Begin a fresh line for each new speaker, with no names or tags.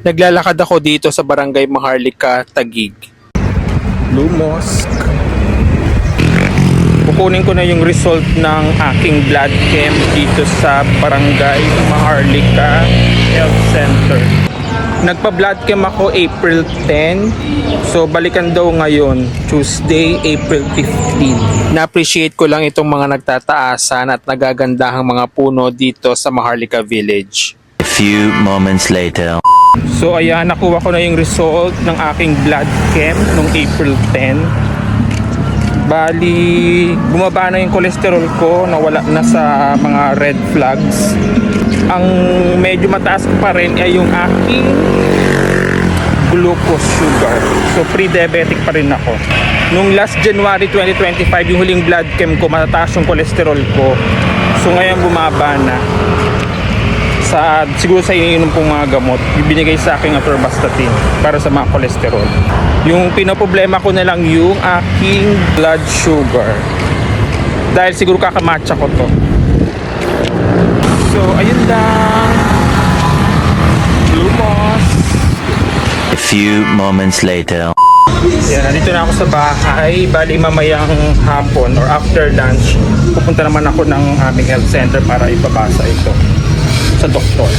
Naglalakad ako dito sa Barangay Maharlika, Taguig. Blue Mosque. Kukunin ko na yung result ng aking blood chem dito sa Barangay Maharlika Health Center. Nagpa-blood chem ako April 10. So balikan daw ngayon, Tuesday, April 15. Na-appreciate ko lang itong mga nagtataasan at nagagandahang mga puno dito sa Maharlika Village.
A few moments later.
So ayan, nakuha ko na yung result ng aking blood chem nung April 10. Bali, bumaba na yung cholesterol ko, nawala na sa mga red flags. Ang medyo mataas pa rin ay yung aking glucose sugar. So pre-diabetic pa rin ako. Nung last January 2025, yung huling blood chem ko, matataas yung cholesterol ko. So ngayon bumaba na. Siguro sa iniinom pong mga gamot, yung binigay sa akin atorvastatin para sa mga cholesterol. Yung pinoproblema ko na lang yung aking blood sugar. Dahil siguro kakamatcha ko to. So, ayun lang. Lumos.
A few moments later.
Yan, nandito na ako sa bahay. Bali mamayang hapon or after lunch, pupunta naman ako ng aming health center para ipabasa ito sa doktor.